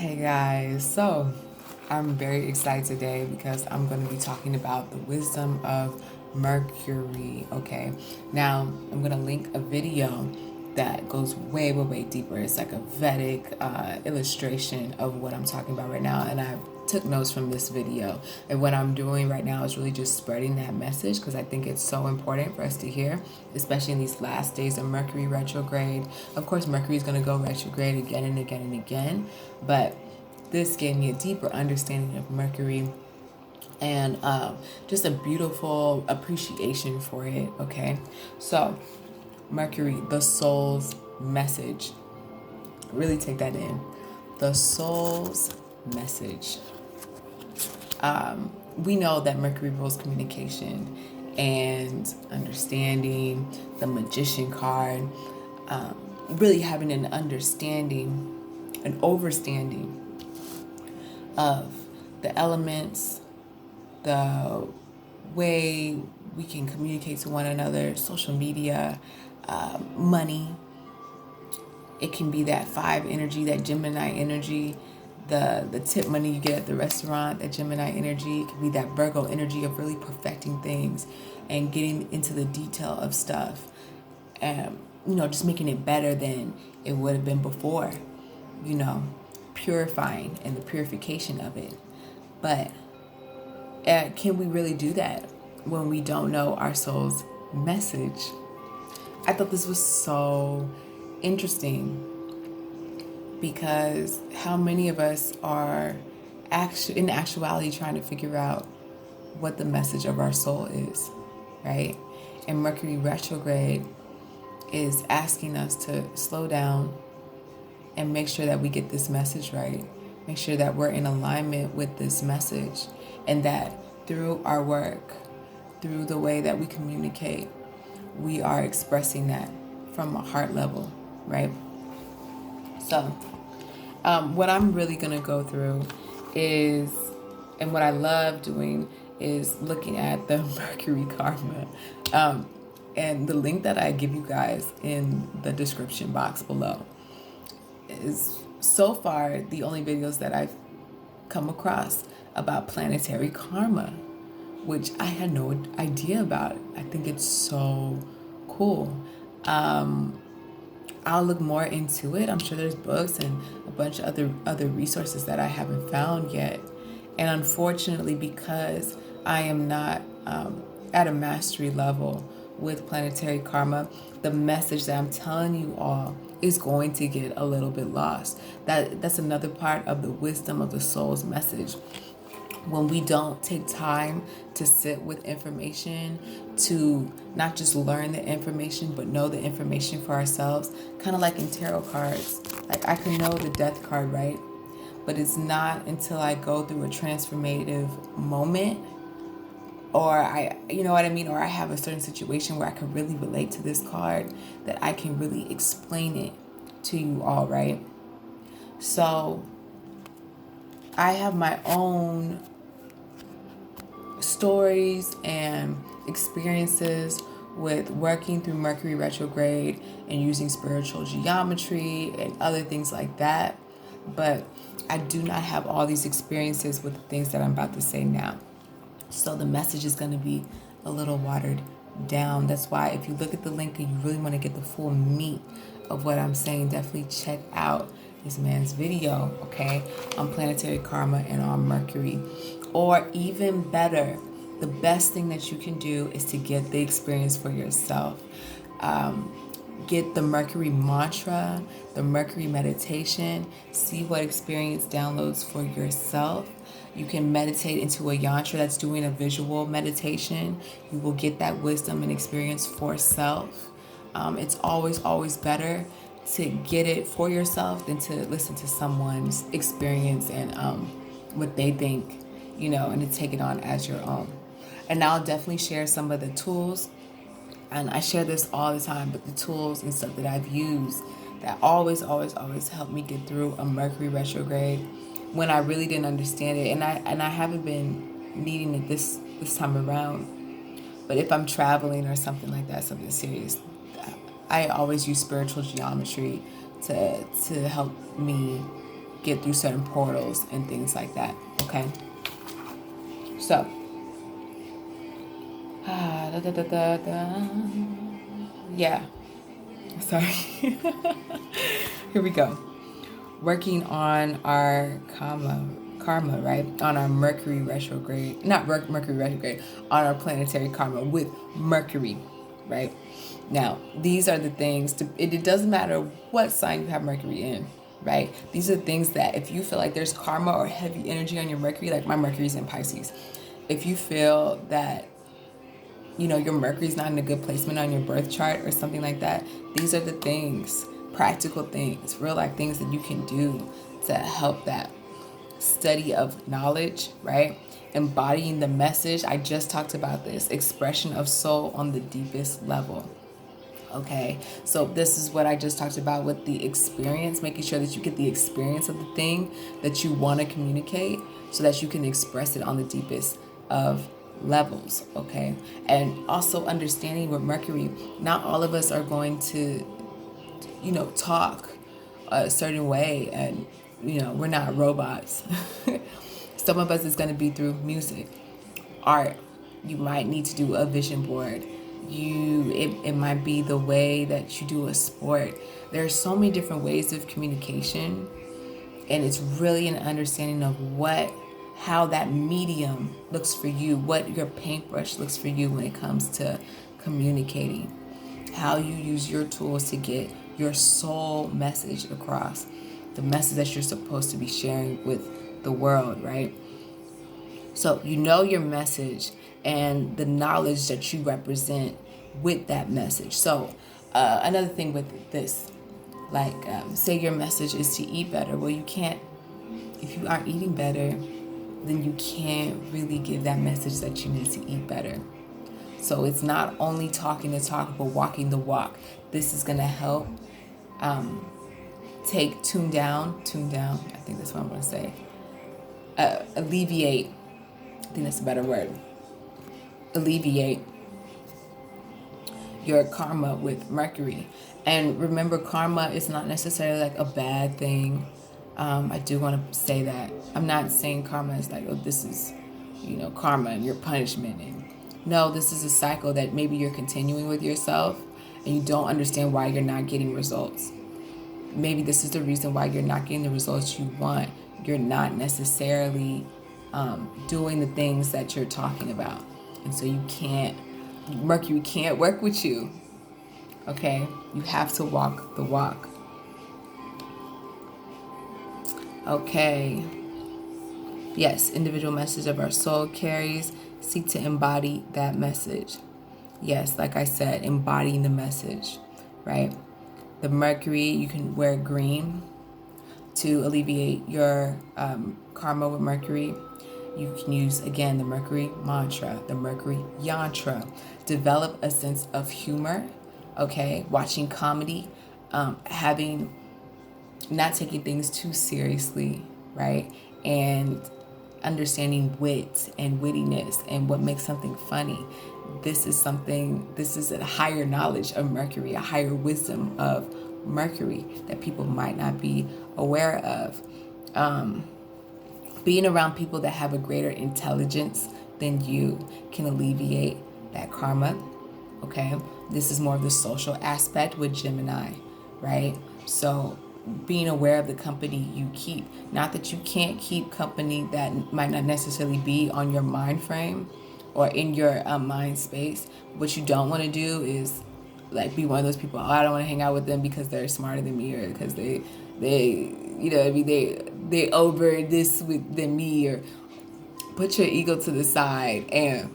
Hey guys, so I'm very excited today because I'm going to be talking about the wisdom of Mercury. Okay, now I'm going to link a video that goes way deeper. It's like a Vedic illustration of what I'm talking about right now, and I took notes from this video. And what I'm doing right now is really just spreading that message because I think it's so important for us to hear, especially in these last days of Mercury retrograde. Of course, Mercury is going to go retrograde again and again and again, but this gave me a deeper understanding of Mercury and just a beautiful appreciation for it. Okay, so Mercury, the soul's message. Really take that in. The soul's message. We know that Mercury rules communication and understanding, the Magician card, really having an understanding, an overstanding of the elements, the way we can communicate to one another, social media, money. It can be that 5 energy, that Gemini energy, the tip money you get at the restaurant, that Gemini energy. It can be that Virgo energy of really perfecting things and getting into the detail of stuff, and just making it better than it would have been before, purifying and the purification of it. But can we really do that when we don't know our soul's message? I thought this was so interesting because how many of us are in actuality trying to figure out what the message of our soul is, right? And Mercury retrograde is asking us to slow down and make sure that we get this message right. Make sure that we're in alignment with this message, and that through our work, through the way that we communicate, we are expressing that from a heart level, right? So what I'm really going to go through is, and what I love doing is looking at the Mercury karma. And the link that I give you guys in the description box below is so far the only videos that I've come across about planetary karma, which I had no idea about. I think it's so cool. I'll look more into it. I'm sure there's books and a bunch of other resources that I haven't found yet. And unfortunately, because I am not at a mastery level with planetary karma, the message that I'm telling you all is going to get a little bit lost. That's another part of the wisdom of the soul's message. When we don't take time to sit with information, to not just learn the information, but know the information for ourselves, kind of like in tarot cards. Like I can know the death card, right? But it's not until I go through a transformative moment, or or I have a certain situation where I can really relate to this card, that I can really explain it to you all, right? So I have my own stories and experiences with working through Mercury retrograde and using spiritual geometry and other things like that. But I do not have all these experiences with the things that I'm about to say now. So the message is going to be a little watered down. That's why if you look at the link and you really want to get the full meat of what I'm saying, definitely check out this man's video, okay, on planetary karma and on Mercury. Or even better, the best thing that you can do is to get the experience for yourself. Get the Mercury mantra, the Mercury meditation, see what experience downloads for yourself. You can meditate into a yantra that's doing a visual meditation. You will get that wisdom and experience for self. It's always better to get it for yourself than to listen to someone's experience and what they think, and to take it on as your own. And I'll definitely share some of the tools, and I share this all the time, but the tools and stuff that I've used that always help me get through a Mercury retrograde when I really didn't understand it, and I haven't been needing it this time around. But if I'm traveling or something like that, something serious, I always use spiritual geometry to help me get through certain portals and things like that. Okay. So, yeah. Sorry. Here we go. Working on our karma, right? On our Mercury retrograde, not Mercury retrograde, on our planetary karma with Mercury, right? Now, these are the things, it doesn't matter what sign you have Mercury in, right? These are things that if you feel like there's karma or heavy energy on your Mercury, like my Mercury's in Pisces, if you feel that, you know, your Mercury's not in a good placement on your birth chart or something like that, these are the things, practical things, real life things that you can do to help that study of knowledge, right? Embodying the message. I just talked about this, expression of soul on the deepest level. Okay, so this is what I just talked about with the experience, making sure that you get the experience of the thing that you want to communicate so that you can express it on the deepest of levels. Okay, and also understanding with Mercury, not all of us are going to, you know, talk a certain way, and you know, we're not robots. Some of us is going to be through music, art. You might need to do a vision board. It might be the way that you do a sport. There are so many different ways of communication, and it's really an understanding of how that medium looks for you, what your paintbrush looks for you when it comes to communicating, how you use your tools to get your soul message across, the message that you're supposed to be sharing with the world, right? So you know your message and the knowledge that you represent with that message. So another thing with this, like say your message is to eat better. Well, you can't, if you aren't eating better, then you can't really give that message that you need to eat better. So it's not only talking the talk, but walking the walk. This is going to help tune down, I think that's what I'm going to say, alleviate, I think that's a better word, alleviate your karma with Mercury. And remember, karma is not necessarily like a bad thing. I do want to say that. I'm not saying karma is like, oh, this is, you know, karma and your punishment. And no, this is a cycle that maybe you're continuing with yourself and you don't understand why you're not getting results. Maybe this is the reason why you're not getting the results you want. You're not necessarily doing the things that you're talking about. And so Mercury can't work with you. Okay? You have to walk the walk. Okay. Yes, individual message of our soul carries. Seek to embody that message. Yes, like I said, embodying the message, right? The Mercury, you can wear green to alleviate your karma with Mercury. You can use, again, the Mercury mantra, the Mercury yantra. Develop a sense of humor, okay? Watching comedy, not taking things too seriously, right? And understanding wit and wittiness and what makes something funny. This is a higher knowledge of Mercury, a higher wisdom of Mercury that people might not be aware of. Being around people that have a greater intelligence than you can alleviate that karma, okay? This is more of the social aspect with Gemini, right? So being aware of the company you keep. Not that you can't keep company that might not necessarily be on your mind frame or in your mind space. What you don't want to do is like be one of those people, I don't want to hang out with them because they're smarter than me or because they you know what I mean, they over this than me, or put your ego to the side and,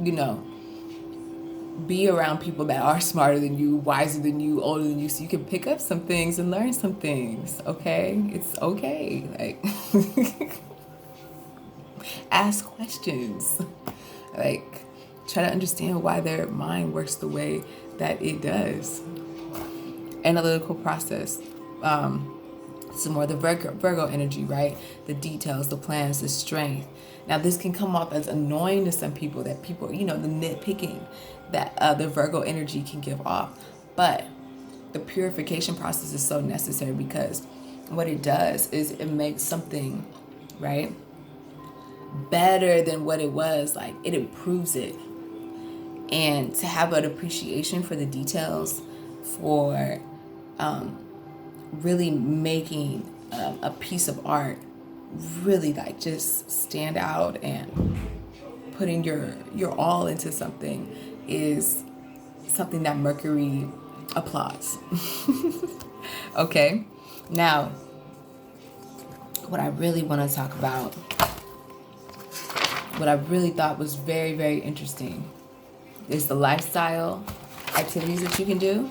you know, be around people that are smarter than you, wiser than you, older than you, so you can pick up some things and learn some things, okay? It's okay. Like, ask questions. Like, try to understand why their mind works the way that it does. Analytical process. Some more the Virgo energy, right? The details, the plans, the strength. Now, this can come off as annoying to some people, that people, you know, the nitpicking that the Virgo energy can give off. But the purification process is so necessary because what it does is it makes something, right, better than what it was. Like, it improves it. And to have an appreciation for the details, for really making a piece of art really like just stand out and putting your all into something is something that Mercury applauds. Okay, now what I really want to talk about, what I really thought was very, very interesting, is the lifestyle activities that you can do,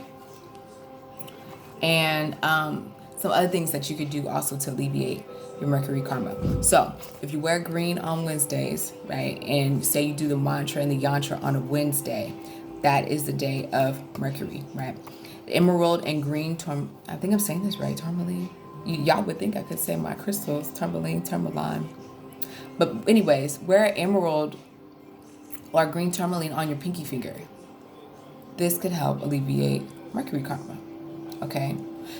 and some other things that you could do also to alleviate your Mercury karma. So if you wear green on Wednesdays, right, and say you do the mantra and the yantra on a Wednesday, that is the day of Mercury, right? The emerald and green I think I'm saying this right, tourmaline. Y'all would think I could say my crystals, tourmaline. But anyways, wear emerald or green tourmaline on your pinky finger. This could help alleviate Mercury karma, okay?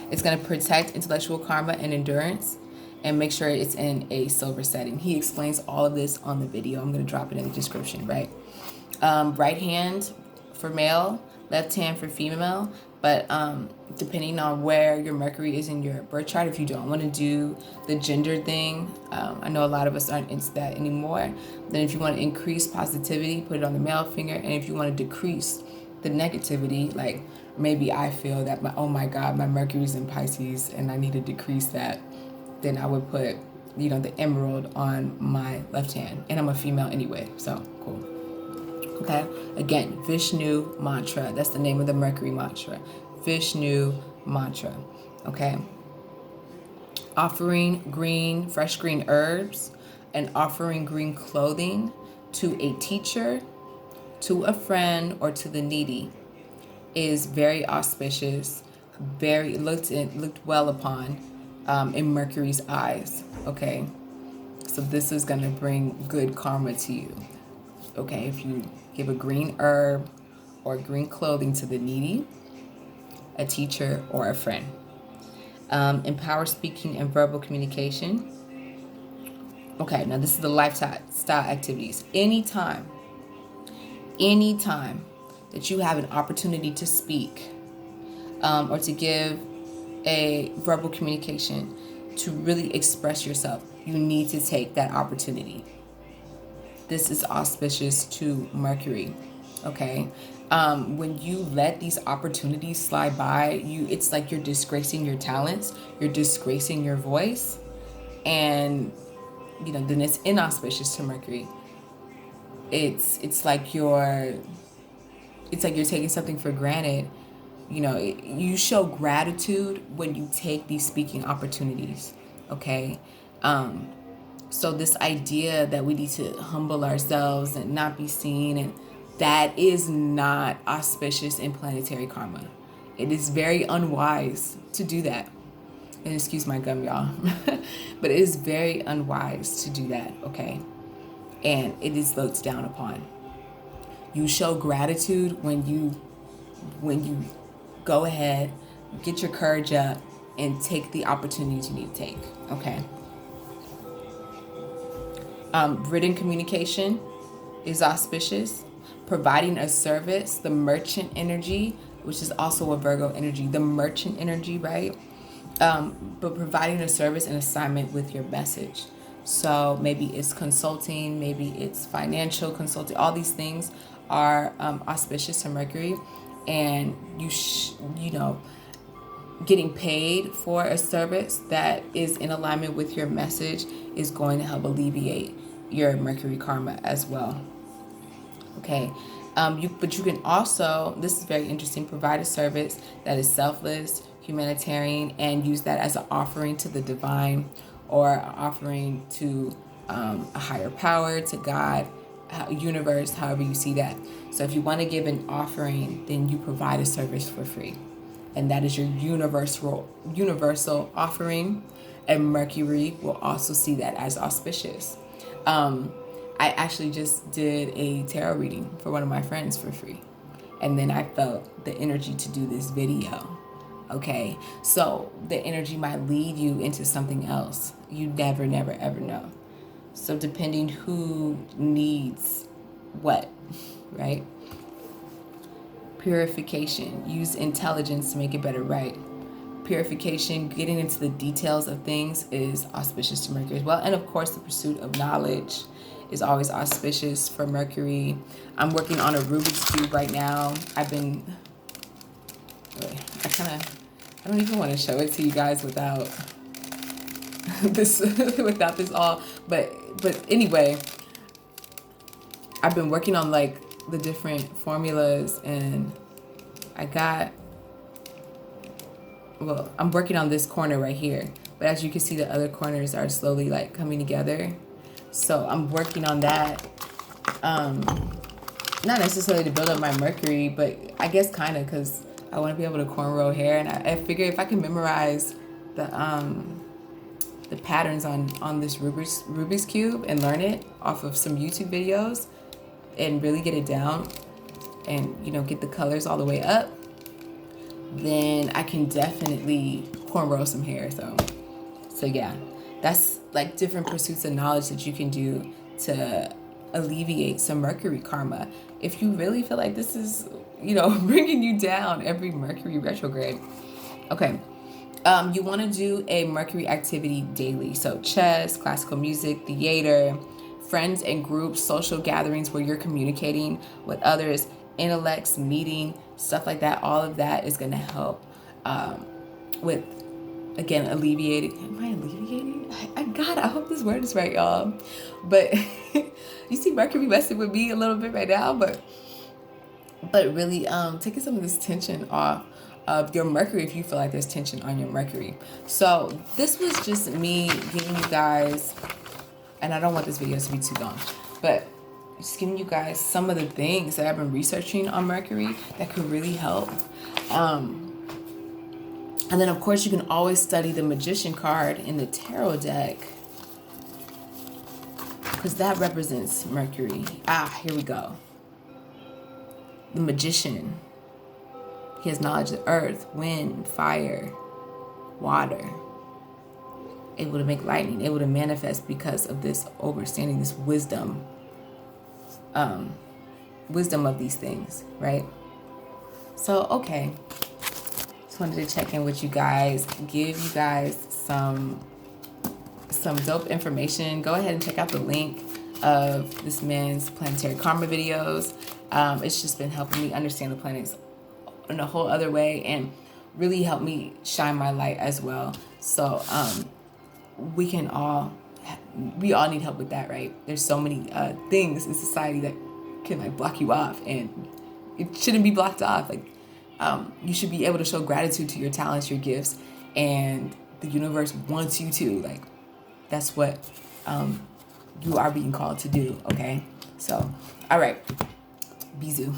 It's going to protect intellectual karma and endurance, and make sure it's in a silver setting. He explains all of this on the video. I'm going to drop it in the description, right? Right hand for male, left hand for female. But depending on where your Mercury is in your birth chart, if you don't want to do the gender thing, I know a lot of us aren't into that anymore. Then if you want to increase positivity, put it on the male finger. And if you want to decrease the negativity, like maybe I feel that oh my God, my Mercury's in Pisces and I need to decrease that, then I would put, the emerald on my left hand. And I'm a female anyway, so cool. Okay, again, Vishnu mantra. That's the name of the Mercury mantra. Vishnu mantra. Okay. Offering fresh green herbs and offering green clothing to a teacher, to a friend, or to the needy is very auspicious, very looked well upon in Mercury's eyes. Okay, so this is gonna bring good karma to you. Okay, if you give a green herb or green clothing to the needy, a teacher, or a friend. Empower speaking and verbal communication. Okay, now this is the lifestyle activities. Anytime that you have an opportunity to speak or to give a verbal communication, to really express yourself, you need to take that opportunity. This is auspicious to Mercury, okay? When you let these opportunities slide by, it's like you're disgracing your talents, you're disgracing your voice, and then it's inauspicious to Mercury. It's like you're taking something for granted. You show gratitude when you take these speaking opportunities, okay? So this idea that we need to humble ourselves and not be seen, and that is not auspicious in planetary karma. It is very unwise to do that. And excuse my gum, y'all. But it is very unwise to do that, okay? And it is looked down upon. You show gratitude when you go ahead, get your courage up, and take the opportunities you need to take, okay? Written communication is auspicious. Providing a service, the merchant energy, which is also a Virgo energy, the merchant energy, right? But providing a service and assignment with your message. So maybe it's consulting, maybe it's financial consulting. All these things are auspicious to Mercury, and getting paid for a service that is in alignment with your message is going to help alleviate your Mercury karma as well. Okay, but you can also, this is very interesting, provide a service that is selfless, humanitarian, and use that as an offering to the divine, or an offering to a higher power, to God, universe, however you see that. So if you want to give an offering, then you provide a service for free, and that is your universal offering, and Mercury will also see that as auspicious. I actually just did a tarot reading for one of my friends for free, and then I felt the energy to do this video Okay, so the energy might lead you into something else. You never, never, ever know. So depending who needs what, right? Purification. Use intelligence to make it better, right? Purification, getting into the details of things is auspicious to Mercury as well. And of course, the pursuit of knowledge is always auspicious for Mercury. I'm working on a Rubik's Cube right now. I don't even want to show it to you guys without this, without this all. But anyway, I've been working on like the different formulas, and I'm working on this corner right here. But as you can see, the other corners are slowly like coming together. So I'm working on that. Not necessarily to build up my Mercury, but I guess kind of, because I want to be able to cornrow hair. And I figure if I can memorize the patterns on this Rubik's Cube and learn it off of some YouTube videos and really get it down and, you know, get the colors all the way up, then I can definitely cornrow some hair. So yeah, that's like different pursuits of knowledge that you can do to alleviate some Mercury karma. If you really feel like this is, you know, bringing you down every Mercury retrograde. Okay. You want to do a Mercury activity daily. So chess, classical music, theater, friends and groups, social gatherings where you're communicating with others, intellects, meeting, stuff like that. All of that is going to help with, again, alleviating. Am I alleviating? I hope this word is right, y'all. But you see Mercury messing with me a little bit right now, but really taking some of this tension off of your Mercury if you feel like there's tension on your Mercury. So this was just me giving you guys, and I don't want this video to be too long, but just giving you guys some of the things that I've been researching on Mercury that could really help. And then of course you can always study the Magician card in the tarot deck, because that represents Mercury. Here we go. The Magician. He has knowledge of earth, wind, fire, water. Able to make lightning, able to manifest because of this understanding, this wisdom. Wisdom of these things, right? So, okay. Just wanted to check in with you guys, give you guys some dope information. Go ahead and check out the link of this man's planetary karma videos. It's just been helping me understand the planets in a whole other way and really help me shine my light as well. So we all need help with that, right? There's so many things in society that can like block you off, and it shouldn't be blocked off. Like you should be able to show gratitude to your talents, your gifts, and the universe wants you to. Like that's what you are being called to do. Okay, so all right, bisous.